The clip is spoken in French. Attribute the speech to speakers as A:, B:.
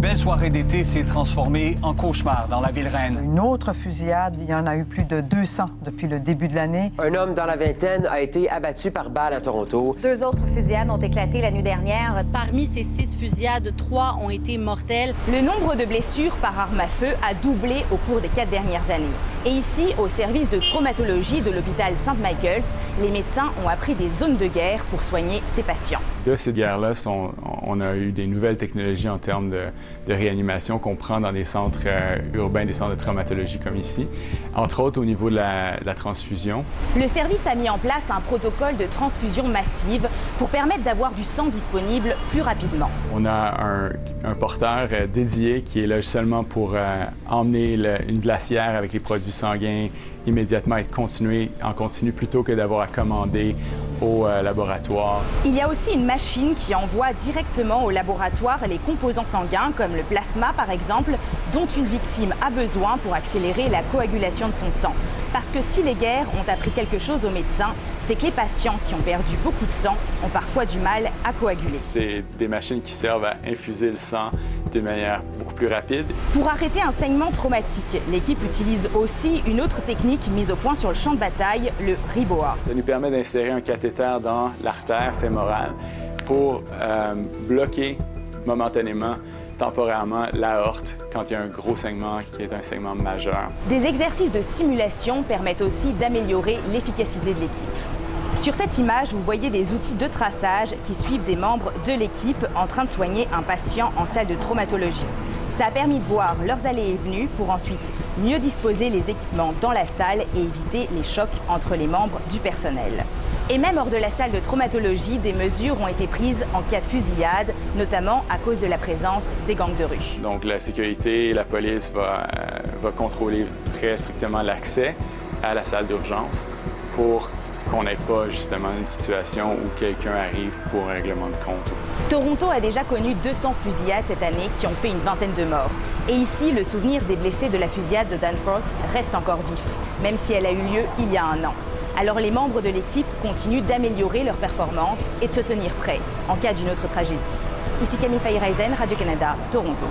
A: belle soirée d'été s'est transformée en cauchemar dans la ville reine.
B: Une autre fusillade, il y en a eu plus de 200 depuis le début de l'année.
C: Un homme dans la vingtaine a été abattu par balle à Toronto.
D: 2 autres fusillades ont éclaté la nuit dernière.
E: Parmi ces 6 fusillades, 3 ont été mortelles.
F: Le nombre de blessures par arme à feu a doublé au cours des 4 dernières années. Et ici, au service de traumatologie de l'hôpital St-Michael's, les médecins ont appris des zones de guerre pour soigner ces patients.
G: De cette guerre-là, on a eu des nouvelles technologies en termes de réanimation qu'on prend dans des centres urbains, des centres de traumatologie comme ici, entre autres au niveau de la transfusion.
F: Le service a mis en place un protocole de transfusion massive pour permettre d'avoir du sang disponible plus rapidement.
G: On a un porteur dédié qui est là seulement pour emmener une glacière avec les produits sanguins immédiatement et continuer en continu plutôt que d'avoir à commander au laboratoire.
F: Il y a aussi une machine qui envoie directement au laboratoire les composants sanguins, comme le plasma par exemple, dont une victime a besoin pour accélérer la coagulation de son sang. Parce que si les guerres ont appris quelque chose aux médecins, c'est que les patients qui ont perdu beaucoup de sang ont parfois du mal à coaguler.
G: C'est des machines qui servent à infuser le sang de manière beaucoup plus rapide.
F: Pour arrêter un saignement traumatique, l'équipe utilise aussi une autre technique mise au point sur le champ de bataille, le RIBOA.
G: Ça nous permet d'insérer un cathéter dans l'artère fémorale pour bloquer momentanément, temporairement, l'aorte quand il y a un gros saignement qui est un saignement majeur.
F: Des exercices de simulation permettent aussi d'améliorer l'efficacité de l'équipe. Sur cette image, vous voyez des outils de traçage qui suivent des membres de l'équipe en train de soigner un patient en salle de traumatologie. Ça a permis de voir leurs allées et venues pour ensuite mieux disposer les équipements dans la salle et éviter les chocs entre les membres du personnel. Et même hors de la salle de traumatologie, des mesures ont été prises en cas de fusillade, notamment à cause de la présence des gangs de rue.
G: Donc la sécurité, la police va contrôler très strictement l'accès à la salle d'urgence pour qu'on n'ait pas justement une situation où quelqu'un arrive pour un règlement de compte.
F: Toronto a déjà connu 200 fusillades cette année qui ont fait une vingtaine de morts. Et ici, le souvenir des blessés de la fusillade de Danforth reste encore vif, même si elle a eu lieu il y a un an. Alors les membres de l'équipe continuent d'améliorer leurs performances et de se tenir prêts en cas d'une autre tragédie. Ici Camille Fayreisen, Radio-Canada, Toronto.